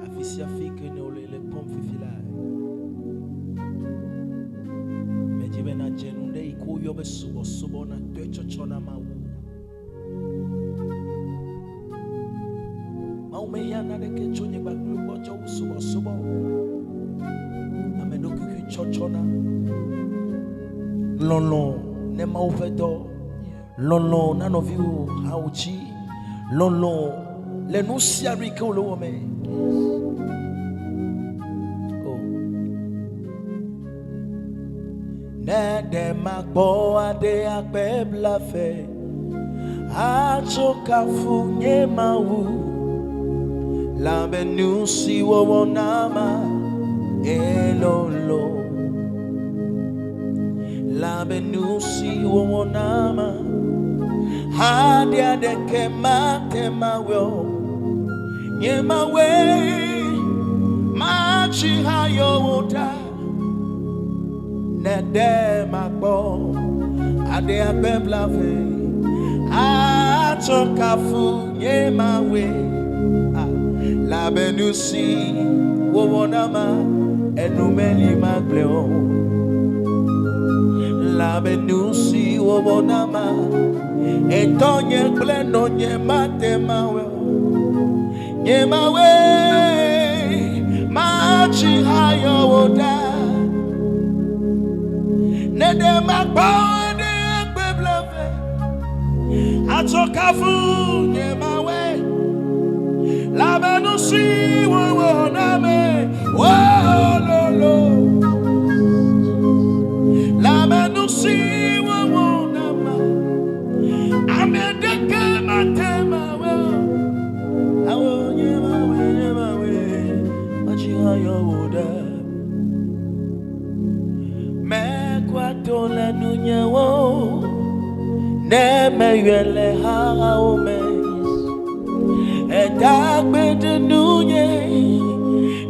Afisia fike ne ole le pom fifila. Mejibe na jenunde iko yobe subo na techo chona mawu. Maume yana de ke chonye baglu bojo subo. Ameno kuku chochona. Lolo ne mauvedo. Lolo nanoviu hauchi. Lolo le nusia riko lo me. Nede magbo ade akpe blafe achoka funye mawu lambe nusi wo nama elolo lambe nusi wo nama hadi ade kemate mawo nyemawe machi hayo uta Nede magbo ade akpe blafe achoka funye mawe la benusi wonama enumeli magleo la benusi wonama etonye pleno nye mate mawe machi hayo woda Nede magbo de akpe blafe atoka funye mawe La benusi wo name wo lolo La benusi wo nama amedeke matema wo awo nyemawe machi hayo woda me kwato la nunyewo ne meyele ha o me Edagbe de nunye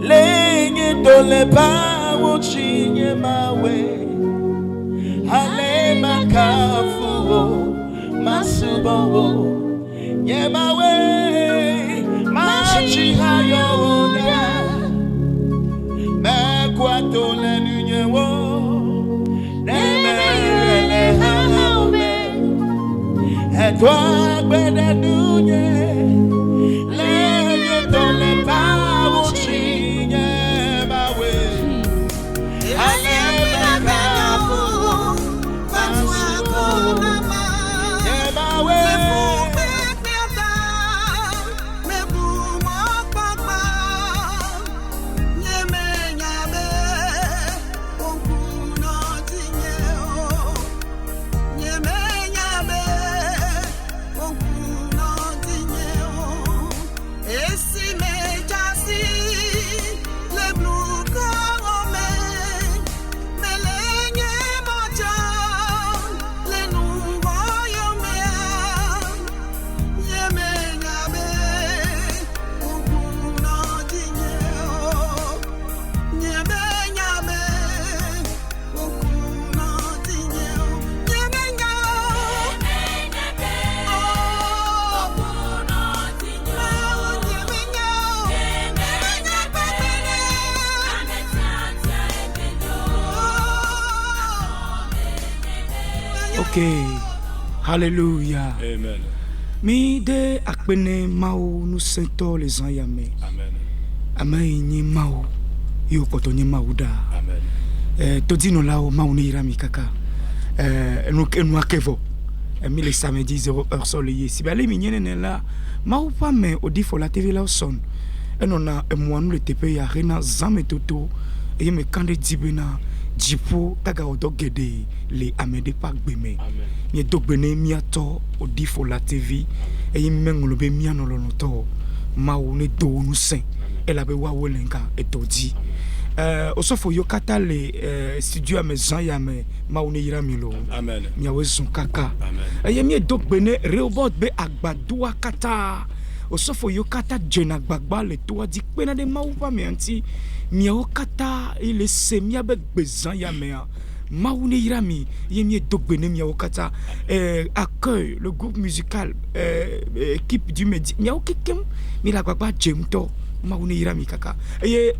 lenye dole pa wochinye mawe hale makafu masubo nye mawe machi hayo da mekwa dole nunye wo nemele haume edagbe de nunye Hallelujah. Amen. Mi de akpene mao nous sento les anyame. Amen. Amai ni mao yo poto ni mauda. Amen. Todino lao mao ni irami kaka. Enu akevo. Mi le samedi 0h soleil. Si balé mi nyene la mao pa me odifo la TV la son. Enona emwanu le tepe ya rena zametoto e me kande dibena jipo taga odogede le amede pak beme. Amen. Mi dogbene miato odifo la TV e mengolobe mianolono to mao ne do nu sen elabe wa wolenka etodi osofo yokata le studio amezan ya me mao ne yiramilo. Amen. Mi awezun kaka. Amen. E mi dogbene reobot be agbadua kata osofo yokata jena gbagba le to adi pena de mao pa me anti mi okata ile semia be gbezan ya me Maoune Irami, Yemie Dogbenem Yaokata, accueille le groupe musical, équipe du Média. Miao Kikem, Milagaba Jemto, Maoune Irami Kaka. Et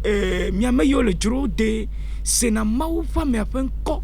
Miameyo le Juro de Sena Maoufa me apen ko.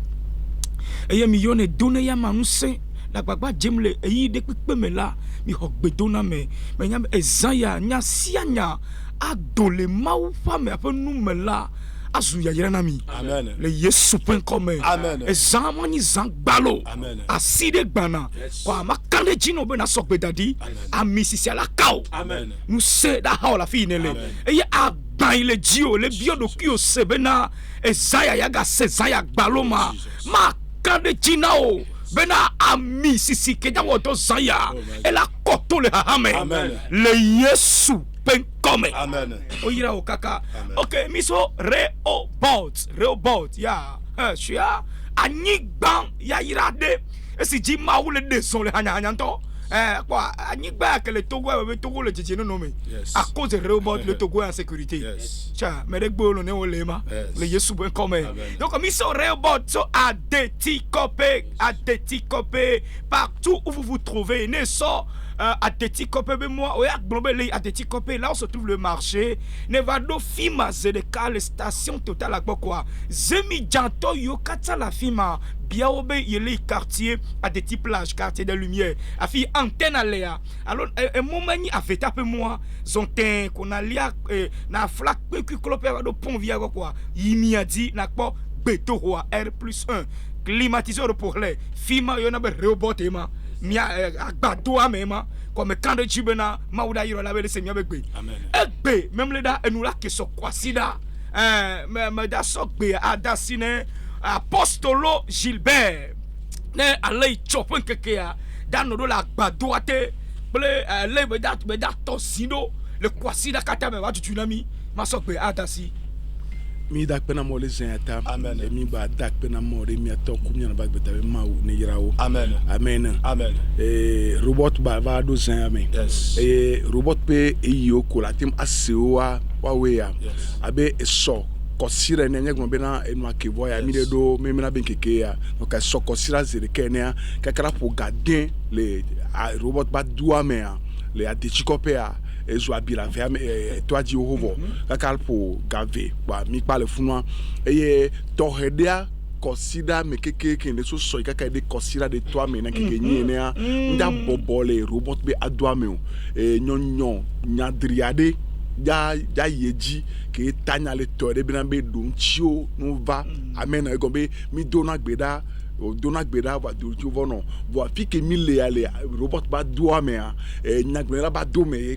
Et Mione Donaya Manuse, la Baba Jemle, et de Pemela, mi Hokbedona me, Menyam Ezaya, Nya Sianya, Adole Maoufa me apen Numela. Azuya Yiranami. Amen. Le Yesu pen comme. Amen. E zamani zang balo. Amen. Aside gbana. Kwa makande jino be na sokbe dadi. A misisi ala kao. Amen. Nous se da ha la fi nele. E ya agban ile jio le bio do kio sebe na e zaya yaga se zaya baloma. Makande jinao. Bena ami sisi keja woto zaya. E la koto le hahame. Amen. Le Yesu pen comme. Amen. Oyira okaka. Ok, miso Rehoboth ya. Shia anigban ya irade. Esi ji mawu le deson le hanya nto. Quoi, anigba que le Togo le titi no me. À cause de Rehoboth le Togo est en sécurité. Tiens, mais les bolo ne olema. Le Yesu ben comme. Donc miso Rehoboth so adetikope partout où vous vous trouvez ne so Adetikope moi oya globally Adetikope là où se trouve le marché Nevado Fima Zedeka les stations Total quoi Zemi Janto Yokata la Fima Biaobe yele quartier Adeti plage quartier de lumière afi antenne aléa alors un moment ni avait tapé moi zontin qu'on a lia na flak que clope do pont via quoi yimi a dit na quoi beto roi R+1 climatiseur pour les Fima yona be Rehoboth ema mia agbado amema comme quand de jibena mauda yiro la bele se mia begbe egbe même le da enula ke so kwasida me da so gbe adasine apostolo Gilbert ne alay chopen kekea da no do la agbado ate ble le be da tosino le kwasida kata me wa tutunami ma so gbe adasi mi dak pena mo le zenta Amen. Mi ba dak pena mo re mi ato kumnya na bagbe tabe ma ne yirawo Amen. Amen. Amen. Robot ba va do zen amen. Yes. Robot pe iyo ko la tim asewa wa we ya abe so kosira ne nyegmo be na enu akebo ya mi de do me na ben keke ya no ka so kosira zere kenya ka kara pour garder le robot ba do amen le Adetikope ya ezo abira ve toi di hovo kakal pour gave ba mi pa le funwa eye tohedea consider me keke ne so so kaka de consider de toi me na keke nyene a nda bobole robot be adwa me nyonyo nyadriade ya yeji ke tanya le to de bina be dum chio no va amen e gombe mi dona gbeda o dona gbeda va do jovo no vo afike mi le ale robot ba do me a nyagbera ba do me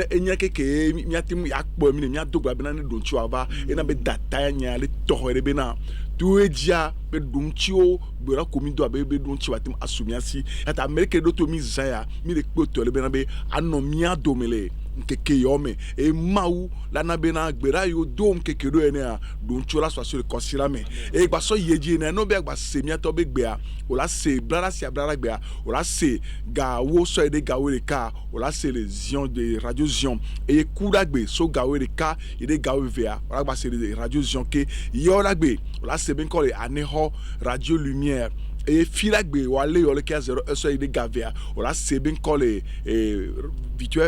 enya keke mi atim yakpo mi mi adogba bina ne do chio ava e na be data nya le to de bina tu ejia be dum chio gbera komi do abe be dum chio atim asumiasi ata america do to mi zaya mi le kpo to le bina be anomia domele keke yome e mau la na bena gbera yo dom keke do ene a don chola so le kosira me e gba so yeji na no be gba semia to be gbea o la se brara si brara gbea o la se ga wo so e de ga we ka o la se les zion de radio zion e kura gbe so ga we ka e de ga we vea o la gba se de radio zion ke yo la gbe o la se ben ko le aneho radio lumière et filagbe wale yo le 0 so ide gavea o la se ben ko le Vitu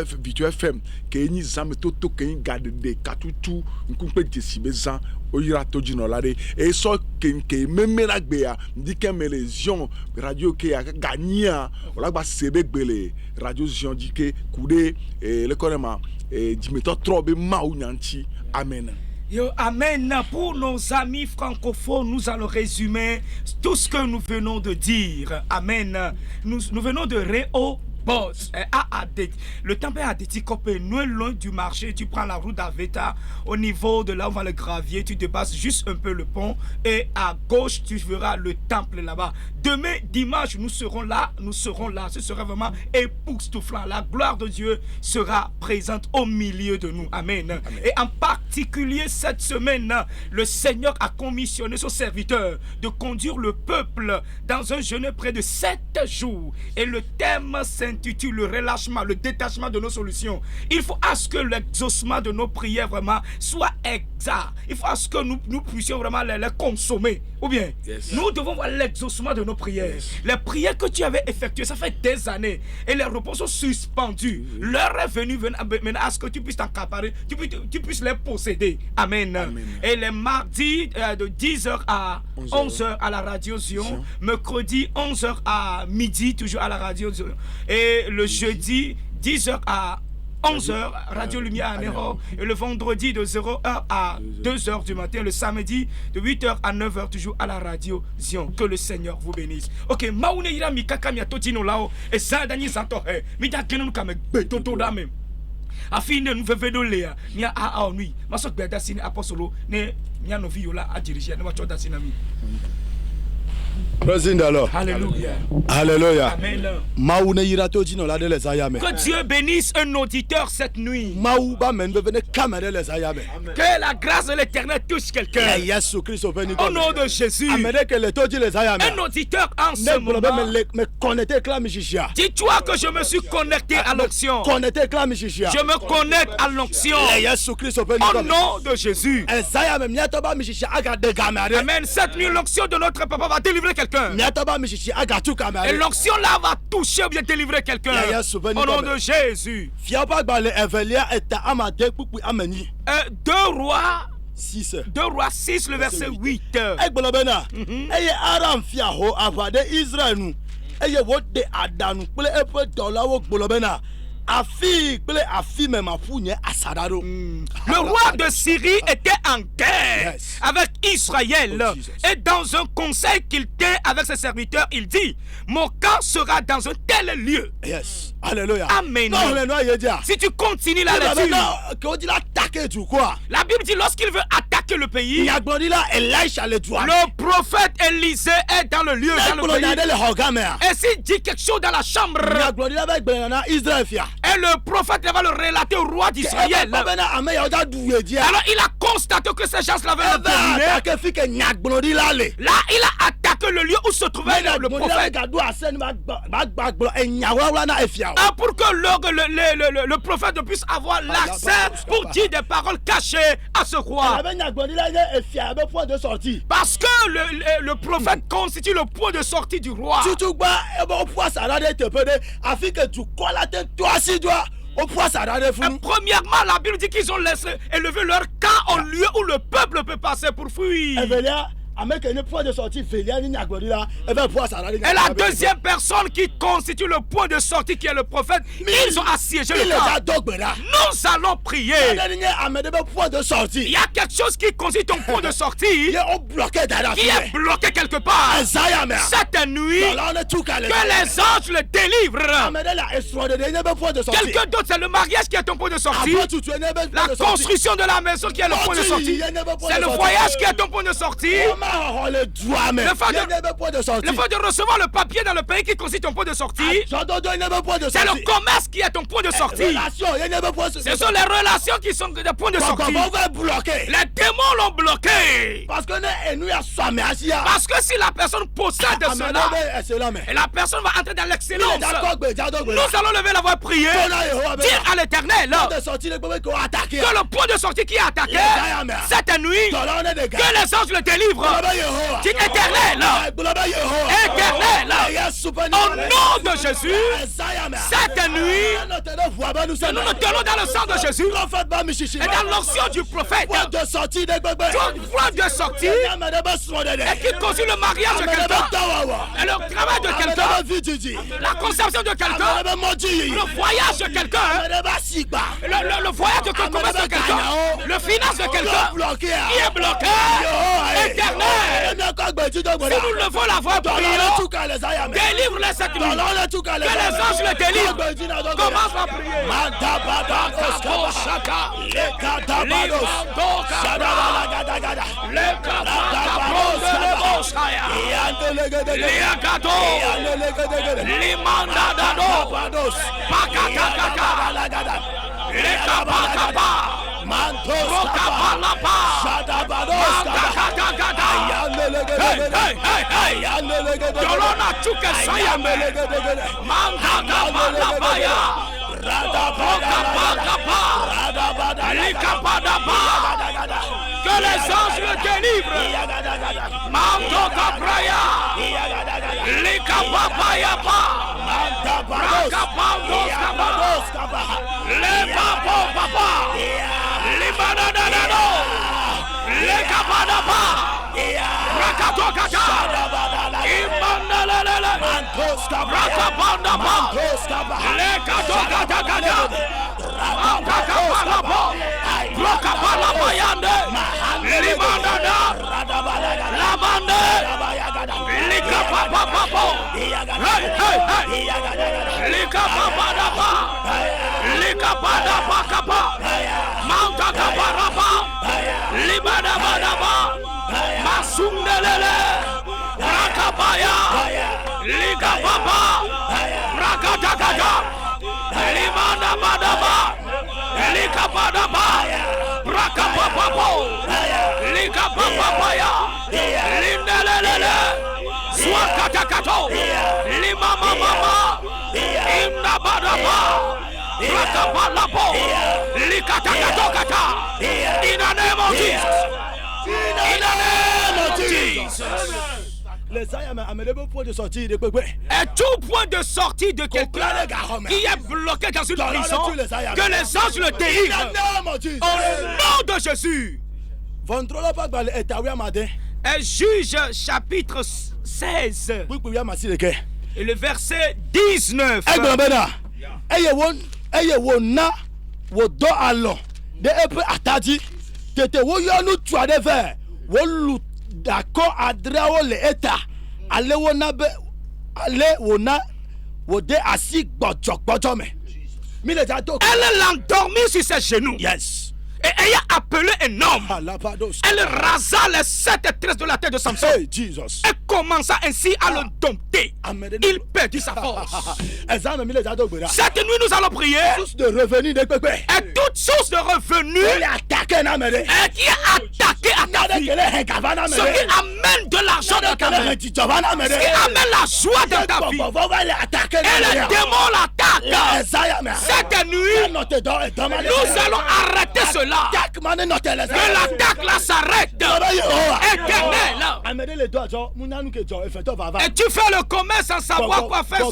FM ke ni zam to ke gade de katutu nkumpe desibe zan o yira to jino lade e so ke memela gbe ya ndike mele zion radio ke ya gania o la gba sebe gbele radio zion dike kude le konema dimeto trobe ma ou nyanti amen. Yo, amen. Pour nos amis francophones, nous allons résumer tout ce que nous venons de dire. Amen. Nous venons de Rehoboth. Le temple à Adetikope, nous loin du marché. Tu prends la route d'Aveta. Au niveau de là où va le gravier, tu dépasses juste un peu le pont. Et à gauche, tu verras le temple là-bas. Demain, dimanche, nous serons là. Ce sera vraiment époustouflant. La gloire de Dieu sera présente au milieu de nous. Amen. Amen. Et en particulier, cette semaine, le Seigneur a commissionné son serviteur de conduire le peuple dans un jeûne près de 7 jours. Et le thème s'intitule le relâchement, le détachement de nos solutions. Il faut à ce que l'exaucement de nos prières vraiment soit ça. Il faut que nous puissions vraiment les consommer. Ou bien, Yes. nous devons voir l'exaucement de nos prières. Les prières que tu avais effectuées, ça fait des années. Et les repos sont suspendus. L'heure est venue maintenant à ce que tu puisses t'accaparer, tu puisses les posséder. Amen. Amen. Et les mardis de 10h à 11h à la radio Zion. Mercredi 11h à midi, toujours à la radio Zion. Et le jeudi 10h à 11h, Radio Lumière à Nero. Et le vendredi de 0h à 2h du matin. Le samedi de 8h à 9h, toujours à la radio Zion. Que le Seigneur vous bénisse. Ok, Maoune ira mi kaka mi atotino lao. Et ça, Dani Santohe. Mi da genon kame betoto da même. Afin de nous faire de l'air. Ni a nuit. Ma sok beda sini apostolo. Ne ni a novi yola a diriger. Ne ma chota sinami. Président alors. Alléluia. Alléluia. Amen. Maou ne ira to dino la de les ayame. Que Dieu bénisse un auditeur cette nuit. Maou ba men be vene kamere les ayame. Que la grâce de l'Éternel touche quelqu'un. Yesu Christ au Au nom de Jésus. Amene que le to di les ayame. Un auditeur en ce Ne moment. me connecter clam chichia. Dis-toi que je me suis connecté à l'onction. Connecter clam chichia. Je me connecte à l'onction. Yesu Christ au Au nom de Jésus. Esayame miato ba chichia aga de kamere. Amen. Cette nuit, l'onction de notre papa va délivrer quelqu'un. Miato ba chichia aga tu Et kamere. l'onction là va toucher ou bien délivrer quelqu'un. Au nom de Jésus. Fia ba gba le evelia eta amade pupu ameni. 2 Rois 6. 2 Rois 6, le verset 8. Egbolobena. Eye aram fia ho avade Israel nu. Eye wo de adanu pele epe dolawo gbolobena. Afi pele afi me mafunye asadaro. Le roi de Syrie était en guerre Yes. avec Israël. Oh, Jesus. Et dans un conseil qu'il tient avec ses serviteurs, il dit: mon camp sera dans un tel lieu. Yes. Alléluia. Amen. Non, le noir yedia. Si tu continues la lecture, Que dit l'attaquer du quoi? la Bible dit lorsqu'il veut attaquer le pays, Il a glori là Elisha le droit. le prophète Élisée est dans le lieu, dans le pays. le hogame. Et s'il dit quelque chose dans la chambre, Il a glori là avec Benana Israël fia. et le prophète va le relater au roi d'Israël. Alors il a constaté que ces gens l'avaient dominé. Là, il a attaqué le lieu où se trouvait le prophète. Pour que le prophète ne puisse avoir l'accès pour dire des paroles cachées à ce roi. Parce que le prophète constitue le point de sortie du roi. Premièrement, la Bible dit qu'ils ont laissé élever leur camp au lieu où le peuple peut passer pour fuir. Et la deuxième personne qui constitue le point de sortie, qui est le prophète, ils ont assiégé le camp. Nous allons prier. Il y a quelque chose qui constitue ton point de sortie, qui est bloqué quelque part. Cette nuit, que les anges le délivrent. Quelqu'un d'autre, c'est le mariage qui est ton point de sortie. La construction de la maison qui est le point de sortie. C'est le voyage qui est ton point de sortie. Le fait de recevoir le papier dans le pays qui constitue ton point de sortie. C'est le commerce qui est ton point de sortie. Ce sont les relations qui sont des points de sortie. Les démons l'ont bloqué. Parce que si la personne possède cela, et la personne va entrer dans l'excellence, nous allons lever la voix et prier. Dire à l'Éternel que le point de sortie qui est attaqué cette nuit, que les anges le délivrent. Dis éternel, éternel, au nom de Jésus, cette nuit, nous nous tenons dans le sang de Jésus et dans l'onction du prophète, point de sortie, et qui conduit le mariage de quelqu'un, et le travail de quelqu'un, la conception de quelqu'un, le voyage de quelqu'un, le voyage de commerce de quelqu'un, le finance de quelqu'un qui est bloqué. Éternel, si nous levons la voix pour prier, délivre-les cette nuit. Que les anges le délivrent. Commence à prier. délivre. Mando Cabraya. Lika Papaya Pa. Rakapandos Kaba. Le Papo Papa. Libanadano. Le Kapadapa. Rakatokata. Imandalalala. Rakapandapa. Le Katokata. Rakapalapa. Rakapalapa Yande. Libanada. Labande. Lika Papa Papa. Hey. Lika Papa Dapa. Lika Padapa Kapa. Manta Kaparapa. Libadabadaba. Masundelele. Rakapaya. Lika Papa. Rakatakata. Libadabadaba. Lika Padapa. Rakapapapo. Lika Papapaya. Lindelele. Swakatakato. Limama mama. Imnabadaba. Rakapalapo. Likatakatokata. In the name of Jesus. In the name of Jesus. Les Ayam amènent un point de sortie de Pépé. Et tout point de sortie de quelqu'un qui est bloqué dans une prison, que les anges le délivrent. Au nom de Jésus. Et Juge chapitre 16. Et le verset 19. D'accord, Adrao le eta. Ale wona wode asi gbojogbojo me. Elle l'endormit sur ses genoux. Yes. Et ayant appelé un homme, elle rasa les 7 tresses de la tête de Samson. Hey, Jesus. Et commença ainsi à le dompter. Il perdit sa force. Cette nuit, nous allons prier. Source de revenus de Pépé. Et toute source de revenus et qui est attaquée à ta vie. Ce qui amène de l'argent dans ta vie. Ce qui amène la joie dans ta vie. Et les démons l'attaquent. Cette nuit, nous allons arrêter cela. Que l'attaque là s'arrête. Éternel. Et tu fais le commerce sans savoir quoi faire.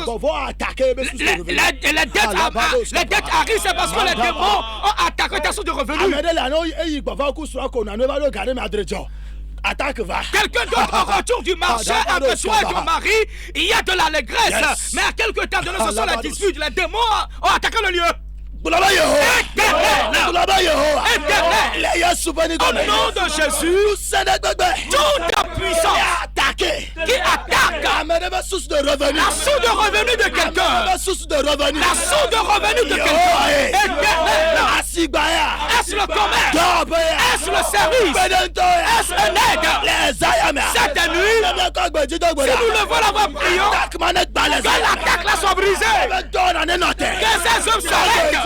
Les dettes arrivent, c'est parce que les démons ont attaqué ta source de revenus. Quelqu'un d'autre au retour du marché entre toi et ton mari, il y a de l'allégresse. Mais à quelque temps donné, ce sont les disputes. Les démons ont attaqué le lieu. Éternel, au nom de Jésus, toute la puissance qui attaque la source de revenus de quelqu'un, la source de revenus de quelqu'un, éternel, est-ce le commerce, est-ce le service, est-ce un aide, cette nuit, si nous levons la voix prions, que l'attaque là soit brisée, que ces hommes s'arrêtent.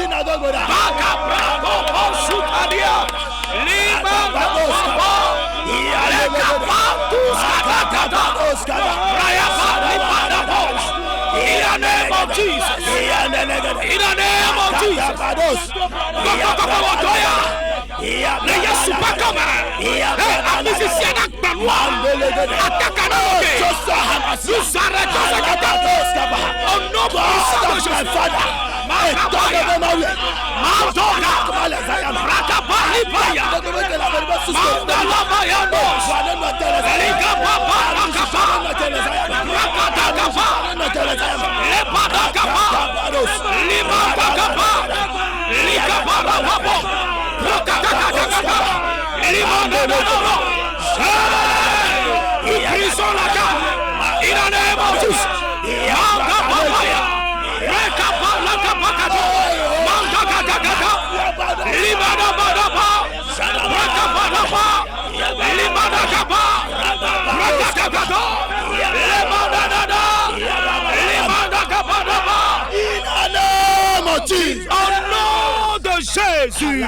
Jésus.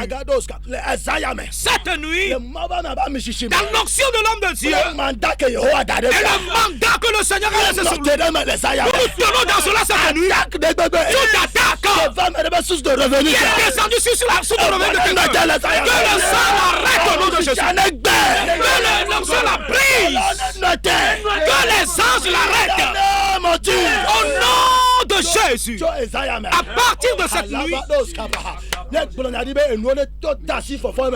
Cette nuit, dans l'onction de l'homme de Dieu, et le mandat que le Seigneur a laissé sur nous, nous nous tenons dans cela cette nuit. Toute attaque la source de revenu. Qui est descendu sur la source de revenu de quelqu'un. Que le sang l'arrête au nom de Jésus. Que le sang la brise. Que les anges l'arrêtent. Au nom de Jésus. À partir de cette nuit,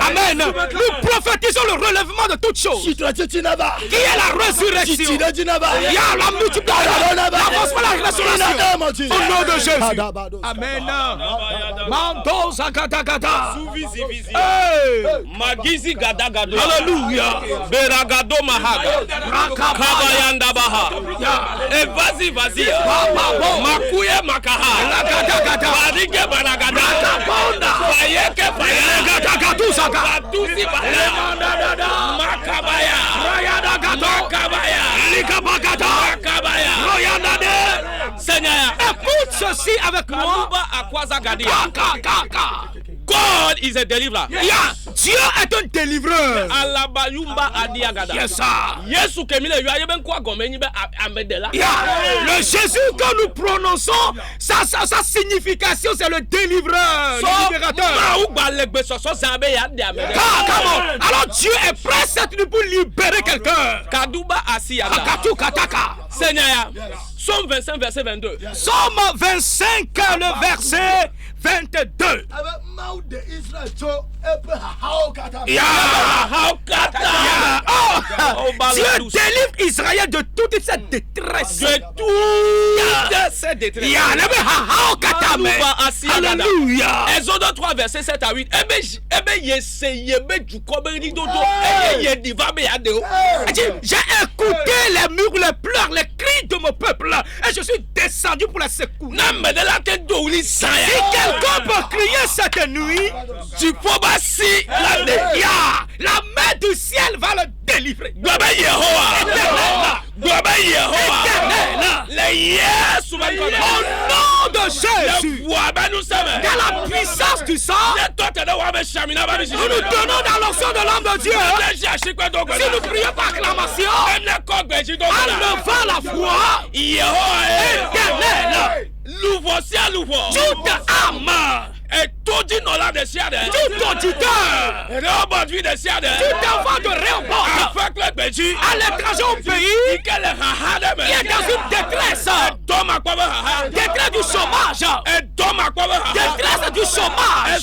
amen, nous prophétisons le relèvement de toutes choses. Qui est la résurrection. Il y a la multiplication, l'avancement, la résurrection. Au nom de Jésus. Amen. Mando Zakatagata. Magizi gada gado. Alléluia. Beragado mahaga. Kabayanda baha. Et vas-y. Makuye makaha. Barige baragada. Fayeke fayagada. Batusi baha. Makabaya. Makabaya. Likabagata. Makabaya. Seigneur, écoute ceci avec moi. God is a deliverer. Dieu est un délivreur. Alabayumba adiagada. Yes, sir. Yesu kemile yu ayeben kwa gomeni be amedela. Le Jésus que nous prononçons, sa signification c'est le délivreur, le libérateur. Alors Dieu est prêt cette nuit pour libérer quelqu'un. Kaduba asiyada. Seigneur, Somme 25 verset 22. Somme 25 le verset 22. Dieu délivre Israël de toute cette détresse. De toute cette détresse. Alléluia. Exode 3 verset 7 à 8. J'ai écouté les murs, les pleurs, les cris de mon peuple. Et je suis descendu pour la secourir. Si quelqu'un peut crier cette nuit, tu peux passer la main du ciel va le délivrer. Au nom de Jésus, dans la puissance du sang, nous nous donnons dans l'onction de l'âme de Dieu. Si nous prions par acclamation, en levant la foi, éternel, toute âme, et tout dit non là des siades, tout auditeur, tout enfant de Réhoboth, à l'étranger au pays, qui est dans une détresse, détresse du chômage, détresse du chômage,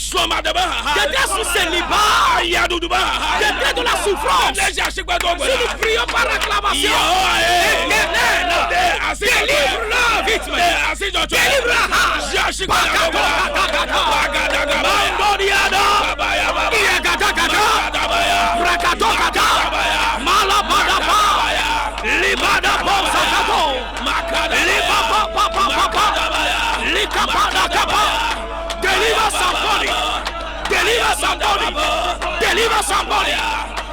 détresse du célibat, détresse de la souffrance. Si nous prions par acclamation, éternel, délivre-le vite, délivre-le. Mandoriada, Iagadagada, Rakatokada, Malabadaba, Libadabo Sakato, Libababa, Likapadakaba, deliver somebody, deliver somebody, deliver somebody,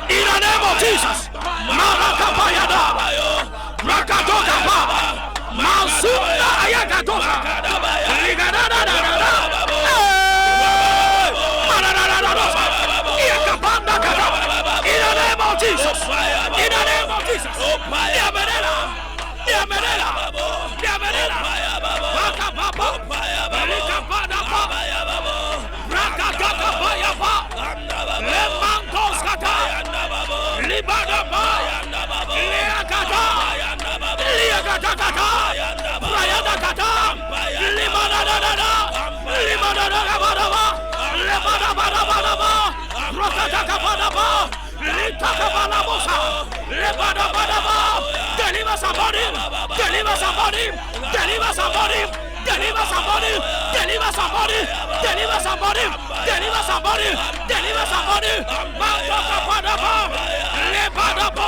in the name of Jesus, Marakabayada, Rakatokaba, Masunda Ayagadoka, Ligadada. Jesus, in the name of Jesus, deliver somebody, deliver somebody, deliver somebody, deliver somebody, deliver somebody, deliver somebody, deliver somebody, deliver somebody, Libadaba,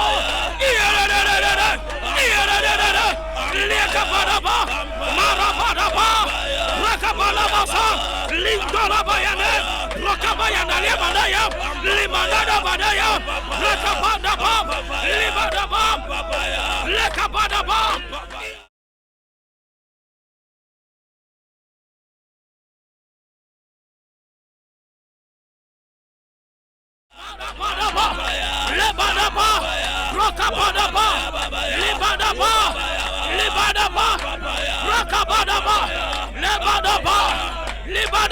In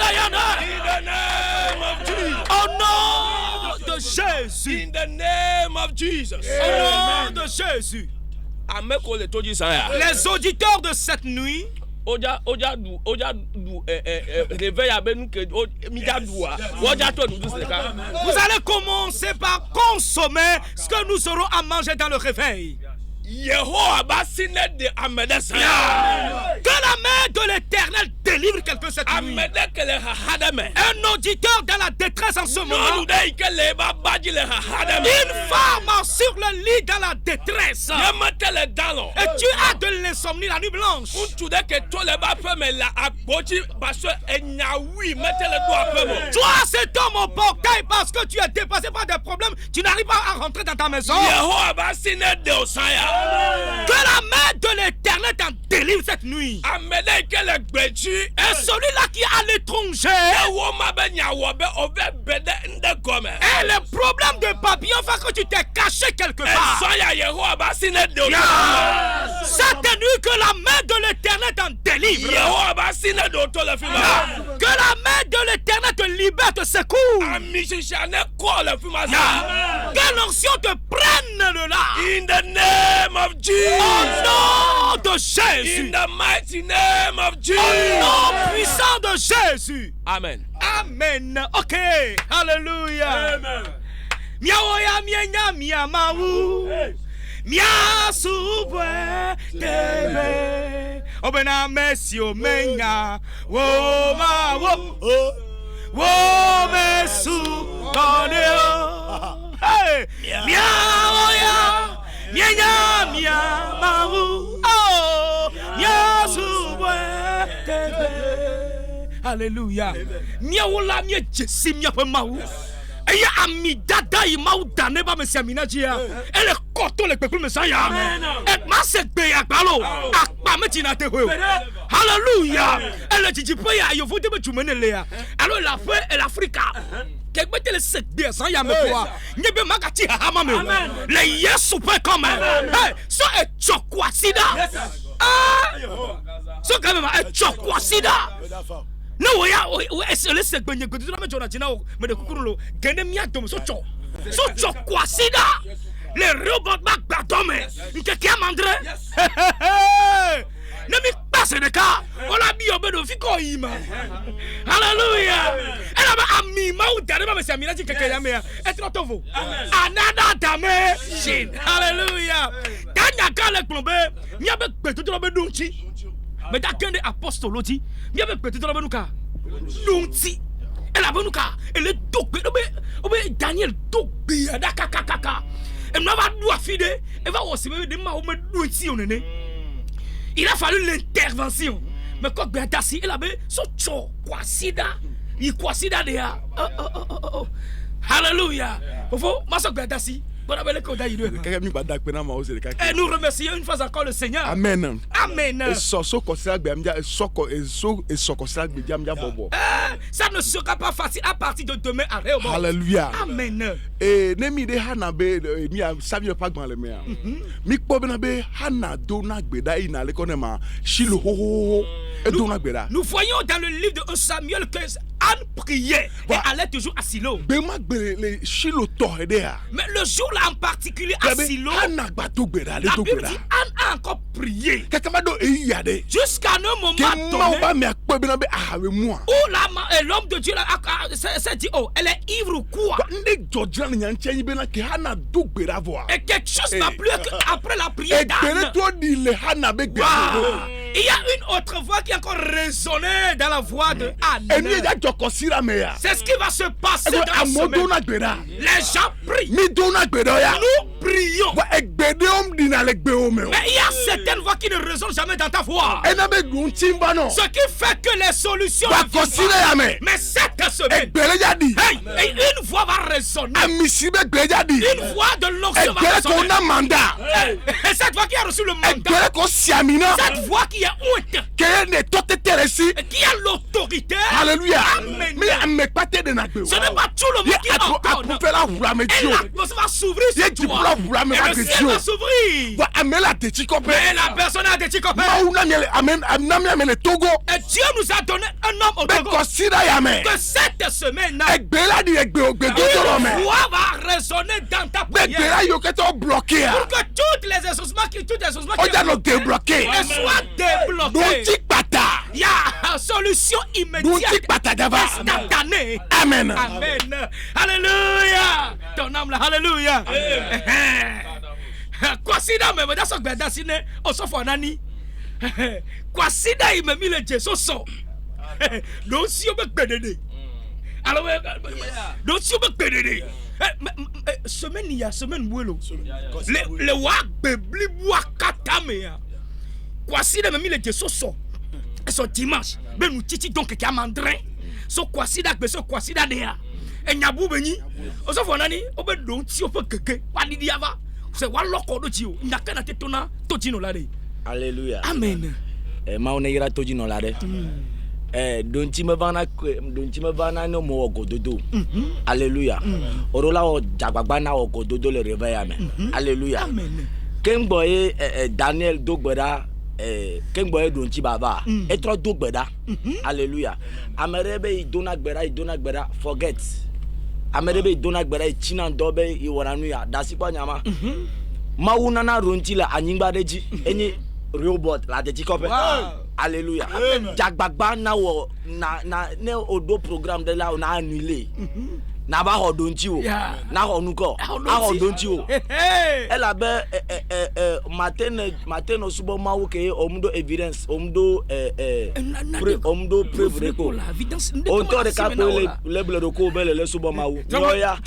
the name of Jesus. Au nom de Jésus. In the name of Jesus. Au nom de Jésus. Ameko le toji saya. Les auditeurs de cette nuit, Oja du réveil abenu que mida doua. Oja to nous seka. vous allez commencer par consommer ce que nous aurons à manger dans le réveil. Yehowa ba sinet de amedesa. Que la main de l'Éternel délivre quelqu'un cette nuit. Amedeke le hadame. Un auditeur dans la détresse en ce moment. Non dei ke le ba baji le hadame. Une femme sur le lit dans la détresse. Yemete le dalon. Et tu as de l'insomnie la nuit blanche. Untu de ke to le ba pe me la agboji parce enyawi mete le do ape mo. Toi, c'est dans mon portail parce que tu es dépassé par des problèmes. Tu n'arrives pas à rentrer dans ta maison. Yehowa ba sinet de osaya. Que la main de l'Éternel t'en délivre cette nuit. Amedeke le gbeji. Et celui-là qui est à l'étranger. Ewo ma be nyawo be ove bede nde gome. Et le problème de papillon fait que tu t'es caché quelque part. Esaya Yehowa ba sinet de osaya. Cette nuit, que la main de l'Éternel t'en délivre. Yehowa ba sinet de oto le fima. Que la main de l'Éternel te libère, te secoue. Amishisane ko le fima. Que l'onction te prenne de là. In the name of Jesus. Au nom de Jésus. In the mighty name of Jesus. Au nom puissant de Jésus. Amen. Amen. Ok. Alléluia. Amen. Miaoya mienya miamawu. Mia subwe tebe. Obena mesi omenya. Wo ma wo. Wo mesu koneo. Hey. Miaoya. Mienya miamawu. Oh. Mia subwe tebe. Alléluia. Miaola mie jesi miapemawu. Eye amidada imau dane ba mesia minajia. Ele koto le pekul mesaya. Et ma se gbe agbalo. Akpa metina te ho. Hallelujah. Ele jijipe ya yo vote be tumene le ya. Alors la fe et l'Africa. Kegbete le se gbe san ya me kwa. Nyebe magati hama me. Le Yesu pe comme. Hey, so e chokwa sida. Ah. So quand même e chokwa sida. No ya le se gbenye godu na me jona jina o me de kukurulo gene mi adom so kwa sida le robot ba gbadome nke ki amandre ne mi passe de ka ola bi obedo fi ko yima. Hallelujah. Ela ba ami ma u dare ba me se amina ji keke ya me e trotovo another dimension. Hallelujah. Tanya kale klombe mi abe gbedu to be dunchi. Mais d'accord, apostolo dit, il y avait peut-être dans la benuka. Nunti. Et la benuka, elle est dopée. Daniel dopée. Dakakakaka. Elle n'a pas doit filer. Elle va aussi me demander où me douti on est. Il a fallu l'intervention. Mais quand Béatassi, elle avait son cho quoi sida. Il quoi sida déjà. Oh. Hallelujah. Faut ma soeur Béatassi. Et nous remercions une fois encore le Seigneur. Amen. Amen. Ça ne sera pas facile à partir de demain à Réobon. Alléluia. Amen. Et nemi de hana be mi sabi pas dans le mea. Mi ko be na be hana do na gbeda ina le konema shilo ho et do na gbeda. Nous voyons dans le livre de 1 Samuel que Anne priait et allait toujours à Silo. Be ma gbe le shilo to edea. Mais le jour là en particulier à Silo, hana gba to gbeda le la to Bible gbeda. dit Anne a encore prié Kakama do eyade. jusqu'à un moment donné ba me akpo be na be moi. où l'homme de Dieu s'est dit oh elle est ivre ou quoi? Ndé Georgia nyanchen be na ke hana do gbeda vo. Et quelque chose n'a plus après la prière d'Anne. Il y a une autre voix qui a encore résonné dans la voix de Anne. C'est ce qui va se passer dans la semaine. Les gens prient. Nous prions. Mais il y a certaines voix qui ne résonnent jamais dans ta voix. Ce qui fait que les solutions mais cette semaine, hey, une voix va résonner. Une voix de l'onction va résonner. Et cette voix qui a reçu le mandat, cette voix qui est haute, que ne tote teresi. Et qui a l'autorité. Alléluia. Amen. Mais ame pate de na gbe. Ce n'est pas tout le monde qui ordonne. Apoupe la wura me Et dio. l'atmosphère va s'ouvrir Ye sur di toi. pula wura me Et va le de ciel dio. va s'ouvrir. Wa amela te chikope. Et la personne a des chicopes. Mauna miele amen amna miele Togo. Et Dieu nous a donné un homme au Be Togo. consider ya me. Que cette semaine, Egbe la di egbe ogbe do toro une me. voix va résonner dans ta Be egbe prière. la yo ke to bloqué. Pour que toutes les exaucements qui Oja no débloqué. soient débloqués. Dunti pata. Il y a solution Dunti immédiate. pata dava. Instantanée. Amen. Amen. Alléluia. Ton âme là, alléluia. Kwasida me da so gbeda sine osofo nani. Kwasida i me mi le Jesu so. Don si o be gbedede. Alors don si o be gbedede. Semaine ya semaine buelo. Le wa gbebli bu akata me ya. Kwasida me mi le Jesu so. So dimanche, be nous titi donc ki amandrin. So kwasida gbe so kwasida de ya. Enyabu benyi. Osofo nani o be don ti o pe keke. Wa di ava. C'est wa loko do ti o. Nyaka na tetona to ti no la de. Alléluia. Amen. Ma on ira toji no la de. Donti me vana no mo ogododo. Alléluia. Orola o jagbagba na ogododo le réveil amen. Alléluia. Amen. Kengboye Daniel dogbeda kengboye donti baba etro dogbeda. Alléluia. Amerebe idona gbeda forget. Amerebe idona gbeda china dobe iworanu ya dasipa nyama. Mauna na ronti la anyingba deji enyi robot la de chikope. Alléluia. Jagbagba na wo na ne odo programme de la na annulé. Na ba hodonti o. Na honuko. A hodonti o. Elle be matin subo mawo ke omdo evidence omdo omdo preuve ko. On to de ka ko le blero ko bele le subo mawo. Yoya.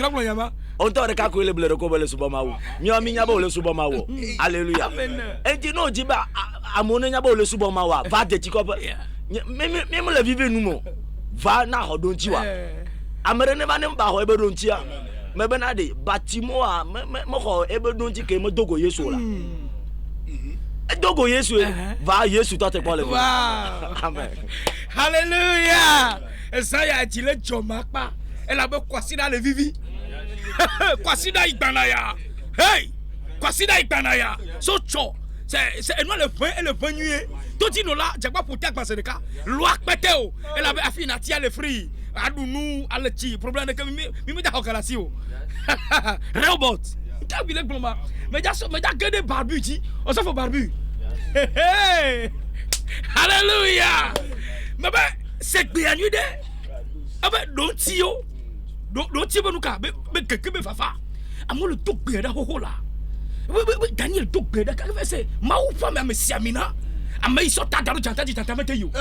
On to de ka ko le blero ko bele subo mawo. Nyo mi nya ba le subo mawo. Alléluia. Enti no jiba amone nya ba le subo mawo. Va de tikope. Même le vivre nous mo. Va na hodonti wa. Amere ne ba ne ba ho ebe donti a. Me be na de batimo a me ho ebe donti ke me dogo Yesu la. Dogo Yesu va Yesu to te pa le. Amen. Alléluia. Ça y a dit le Jomakpa. Elle a be kwasida le vivi. Kwasida igbanaya. Hey! Kwasida igbanaya. So cho. C'est moi le point et le point nué. Tout dit nous là, j'ai pas pour tag passer de cas. Loi pétéo. Elle avait affiné à tirer les fruits. Adounou, aleti, problème de que mi da hokalasi o. Robot. Ka bi le gloma. Mais ja que des barbus dit. On s'en fait barbu. Alléluia. Mais ben c'est bien nuit de. Avec don't tio. Don't tio benuka be keke be fafa. Amo le tok be da ho la. Oui, Daniel tok be da ka c'est ma ou pas mais siamina. Ama iso ta daru janta di tata mete yo.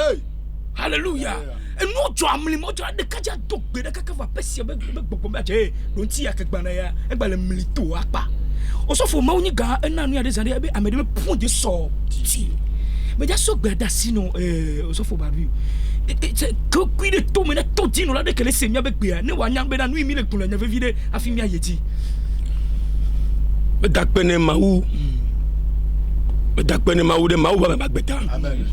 Alléluia. Et nous tu amli mo tu de kaja tok be da ka va pesi be gbogbo me aje don ti ya kegbana ya e gba le milito apa. O so fo ma oni ga enanu ya de zande be amede be pon de so ti. Mais ja so gbe da sino o so fo barbi. C'est que kui de to me na to ti no la de kele semia be gbe ne wa nyang be na nu mi le kun la nya fe vide afimi ayeti. Me dakpene maou. Me dakpene maou de maou ba magbeta. Amen.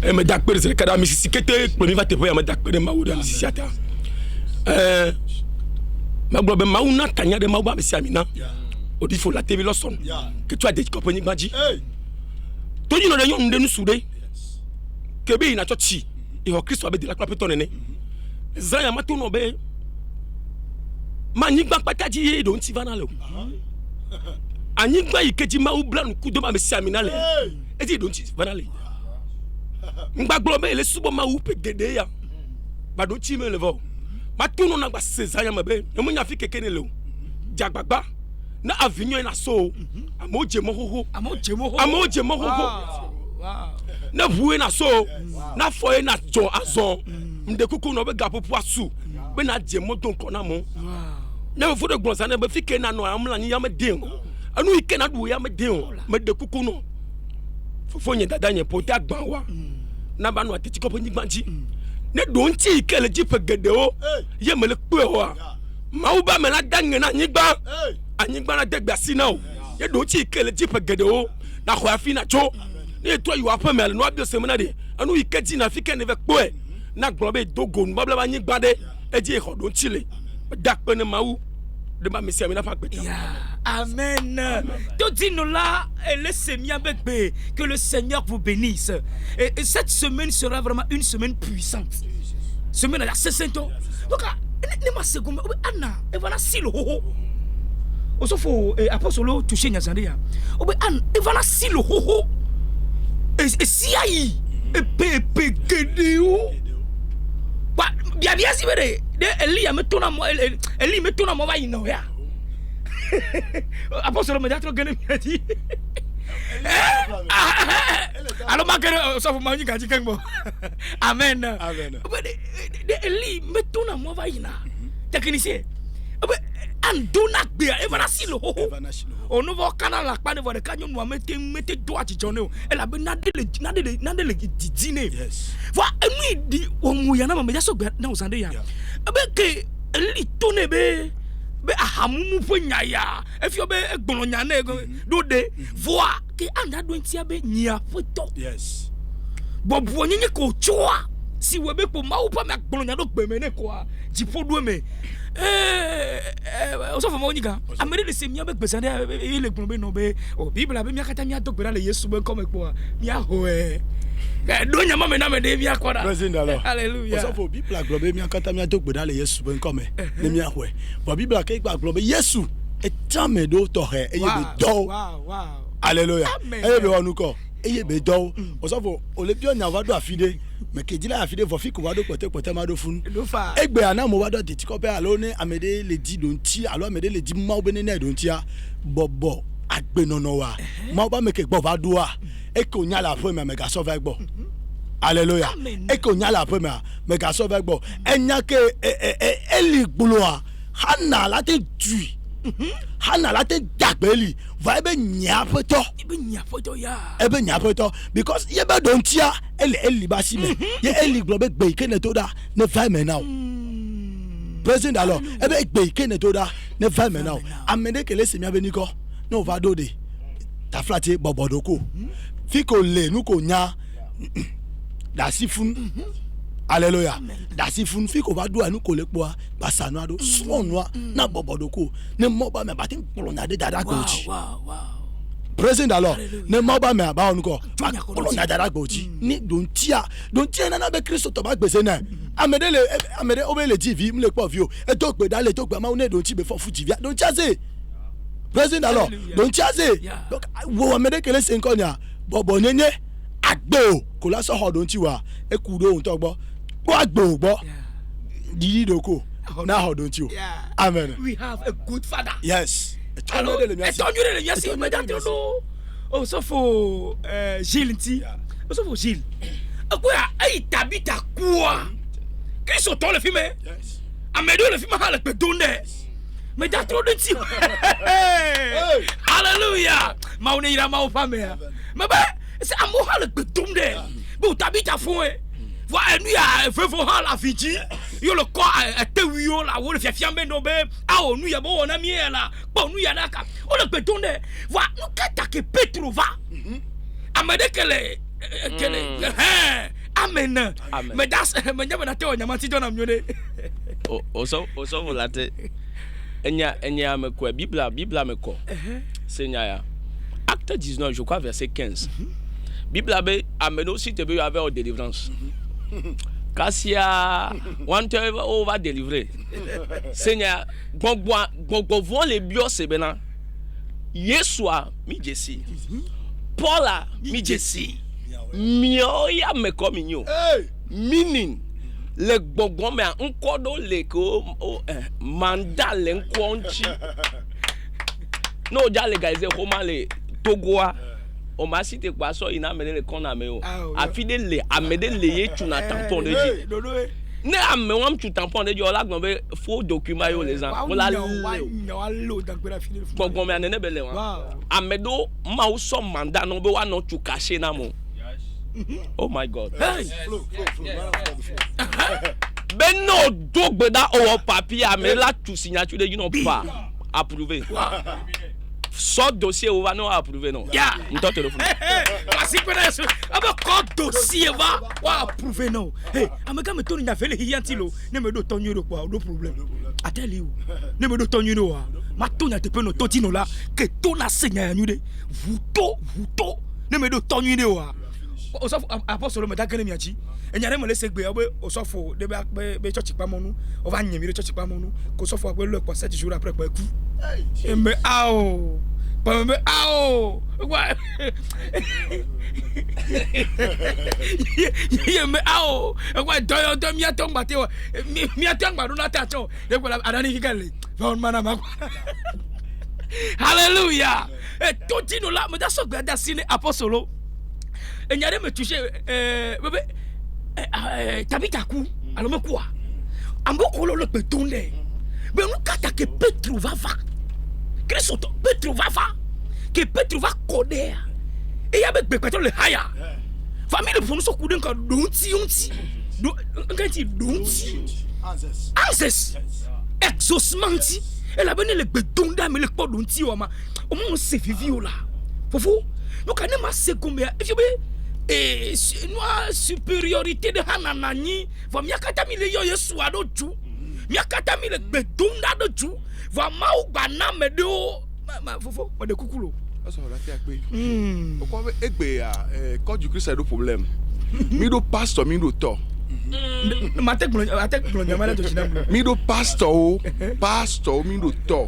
E me dakpene se kada misisi kete promi va te voya me dakpene maou de misisi ata. Magbo be maou na tanya de maou ba misi amina. Odi fo la TV loson. Que tu as des compagnies gbaji. To you know de yon de nu sude. Ke be na chochi. E ho Christ wa be de la kwa peton nene. Zaya mato no be. Manigba pataji ye don ti vana le. Anyigba ikeji ma ublan kudo ma mesi aminale. Eti don ti vana le. Ngba globe le subo ma upe gede ya. Ba don ti me le vo. Ma tuno na gba sezaya mabe. E mo nya fi keke ne le. Jagbagba na avenue na so. Amoje mo hoho. Amoje mo hoho. Na vuwe na so. Na foye na jo azon. Mde kuku no be gapopu asu. Be na je mo don kona mo. Na fo de gbonsa na be fi ke na no amla ni ya me den. Anu ike na du ya me den. Me de kuku no. Fofo nye dada nye poti agban wa. Na ba no atiti ko poni gbanji. Ne don ti ike le jipe gede o. Ye me le pe o. Ma u ba me la dange na nyigba. Anyigba na degba si na o. Ye don ti ike le jipe gede o. Na ho afi na cho. ni toi you appelle mais no abio semana de anu iketi na fike ne vek boe na globe dogo no bla nyi gbade e di e ho don chile dak pe ne mawu de ma mesi amina fa peta. Amen. Todino là, que le Seigneur vous bénisse. Et cette semaine sera vraiment une semaine puissante. Semaine à la Saint-Saint. Donc, ne ma seconde, Anna, et voilà si le ho. Aussi faut apostolo toucher Nyazandia. Obe Anna, et voilà si le ho. Et si aïe, et pepe kedeo. Bien bien si vede, Eli a metona moi, Eli metona moi va inoya. Apostolo mediatro gene mi dit. Alors ma gene so ma nyika jikengo. Amen. Amen. Eli metona moi va ina. Technicien. Andona bia evana silo. On ne va canal la pas de voir quand nous mettez droit Johnny. Elle a ben nade le dîner. Voilà, nous dit on mouyana ma media so na osande ya. Que Eli tourne be ahamumu ponya ya efi obe egbolonya na ego do de voa ke anda do ntia be nyia foto yes bobo nyenye ko choa si webe ko mawo pa me egbolonya do gbeme ne ko a jipo do me o so fa mo nyika amere le semia be gbesa na ile gbolo be no be o bible be mi akata mi adok bera le yesu be ko me ko mi aho do nyama me na me de mi akoda hallelujah o so fo bible aglobe mi akata mi adok bera le yesu be ko me ne mi aho bo bible akay gba aglobe yesu e tame do to he eye be do wow hallelujah eye be wonu ko eye be do o so fo o le bi onya wa do afide me kejila afide fo fi ko wa do pote ma do fun egbe ana mo wa do de ti ko be alo ne amede le di don ti alo amede le di ma obe ne don ti a bobo agbenono wa ma oba me ke gbo va do a e ko nya la fo me ga so va gbo hallelujah e ko nya la fo me ga so va gbo enya ke eli gbulo a hana la te tu hana la te dagbeli va ebe nya foto ya ebe nya foto because ye be don tia eli ba si me ye eli globe gbe ke ne to da ne fa me now president alors ebe gbe ke ne to da ne fa me now amede kele se mi abeniko no va do de ta flati bobodoko fi ko le nu ko nya da si fun hallelujah da si fun fi ko va do anu ko le po ba sanu ado so no na bobodoko ne mo ba me ba tin polo na de dada ko chi president alors ne mo ba me ba onu ko polo na dada ko chi ni don tia na be Kristo to ba gbese na amede obele TV mi le po vi o e to gbe dale to gba ma ne don ti be for fu TV don tia se president alors don tia se donc wo amede kele se nko nya bobo nyenye agbe o ko la so ho don ti wa e ku do ohun to gbo agbe o gbo didi doko na ho don ti o amen. We have a good father. Yes. Alors, oh, so for Gilles nti. So for Gilles. Akwa ai tabita kwa. Kristo to le filme. Yes. Amedo le filme hala pe donde. Me da tro de ti. Hallelujah. Maune ira mau famea. Me ba se amo hala pe donde. Bo tabita fo e. Wa enu ya fefo hala fiji. Yo le ko atewio la wo le fiafiambe no be a onu ya bo na miela bo onu ya naka o le petonde wa no kata ke Petro va amedekele kele amen me das me nyama na te onyama ti jona mnyode o so volate enya me ko Bible me ko senya ya Acte 19 je crois verset 15 Bible be ameno si te be you have délivrance Kassia, one time over delivery. Seigneur, bon voit les bios et bena. Yesua, mi jesi. Paula, mi jesi. Mioya me communio. Meaning, le bongon me encodo le ko mandal enconchi. No, ja legaliser comment le Togoa. On m'a cité quoi ça il a amené le con ameo a fidé le amede le ye tu na tampon de dit ne ame wam tu tampon de dit on la gombe faux document yo les gens on la lo bon mais anene bele wa amedo ma o so mandat no be wa no tu caché na mo oh my god ben no dogbe da o papier ame la tu signature de you non pas approuvé sort dossier on va non approuver non. Ya. M't'a téléphone. Voici quoi ça? Aba ko dossier va wa approuver non. Hey, amega me toni na vele hiantilo. Ne me do tonyo do quoi, no problème. I tell you. Ne me do tonyo do wa. Ma tonya te pe no totino la ke tona senya nyude. Vuto. Ne me do tonyo do wa. Osof apostolo me dakene miachi. Enyare mo lese gbe obe osofo de be church pa monu. O va nyemi church pa monu. Ko sofo agbe lo kwa 7 jours après pa ku. Me ao. Pa me ao. Wa. Ye me ao. Wa do mi atong ba te o. Mi atong ba do na ta cho. De ko adani fikale. Fa on mana ma. Hallelujah. Et totino la me da so gbe da sine apostolo. Enyare me toucher bébé tabitaku alors me quoi amboko lo petonde mais nous kata que Petro va Christ Petro va que Petro va coder et ya be Petro le haya famille pour nous so kuden ka donti nkanti donti anses exosmanti et la bene le petonda me le po donti o ma o mo se vivi o la fofo nous kanema se combien if you be noa supériorité de hananani va miakata mi le yo yesu ado ju miakata mi le bedunda do ju va mau bana medo ma fofo o de kukulo ça va la pe o ko egbe ya ko du Christ do problème mi do pastor mi do to ma tek blon nyama to china mi do pastor mi do to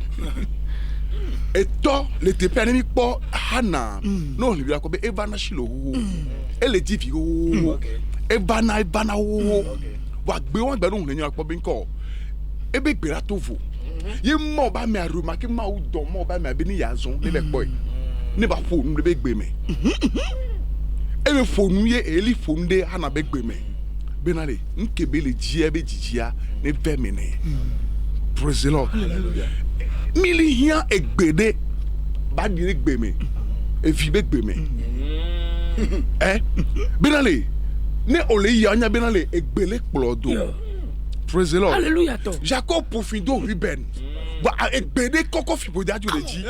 et toi le te père mi po hana non le bi ko be evana shilo ele divi o evana o wa gbe won gbe no nyan po bi nko e be gbera to vo ye mo ba mi aroma ki ma o do mo ba mi abi ni yazon le le boy ne ba fo nu be gbe me e be fo nu ye eli fo nde hana be gbe me benale nkebe le ji e be jijia ne ve me ne praise the Lord hallelujah million egbede ba dire gbe me e fi be gbe me benale ne ole ya nya benale egbele plodo praise the Lord hallelujah to Jacob profido Ruben ba egbede koko fi bo daju le ji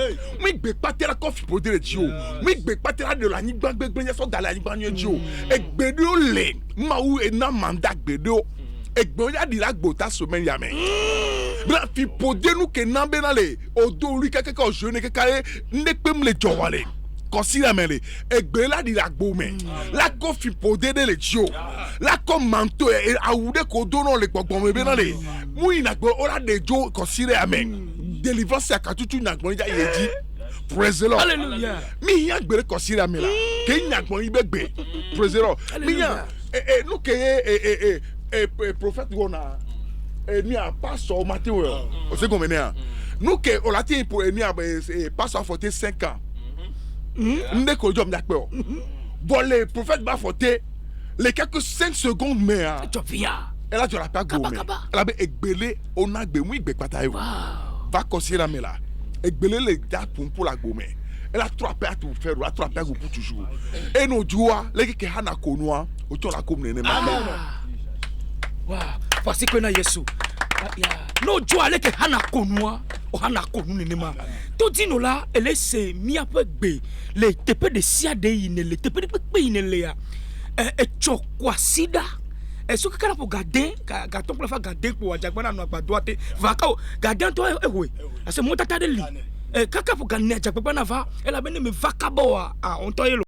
mi gbe patera ko fi bo de le ji o mi gbe patera de la ni gbagbe yen so dala ni gbanu ji o egbede o le ma wu ena manda gbede o egbe ya di la gbo ta so men ya me bra fi pode nu ke na benale odo ri keke ko jone kekare ne pe mle jowale consider mele egbe la di la gbo me la ko fi pode de le jio la ko manto e awude ko do no le gbogbo me benale mu ina gbo ora de jo consider amen deliverance akatutu na gbo ja yeji praise the Lord hallelujah mi ya gbe consider me la ke nya gbo ibe gbe praise the Lord mi ya nu ke prophète gona ni a pastor Matthieu o se comme nea nous que on l'a dit pour ni a pastor forté 5 ans ndé ko job dakpe o bon les prophètes ba forté les quelques 5 secondes mais Topia elle a tu la pas go mais elle a egbele on a gbe mu igbe pata yo va considérer mais là egbele le da pour la go mais elle a 3 paires pour faire ou 3 paires pour toujours et nous joie les que hana konwa o to la comme ne ma wow parce que na Yesu no jo ale ke hana konua o hana konu ni ma to dino la ele se mi apegbe le tepe de siade ine le tepe de pepe ine le ya e chokwa sida e so kaka po garden ga ton fa garden po ajagbana no agbado ate va ka garden to ewe ase mo tata de li kaka po garden ajagbana va ela bene me vakabo a on to yelo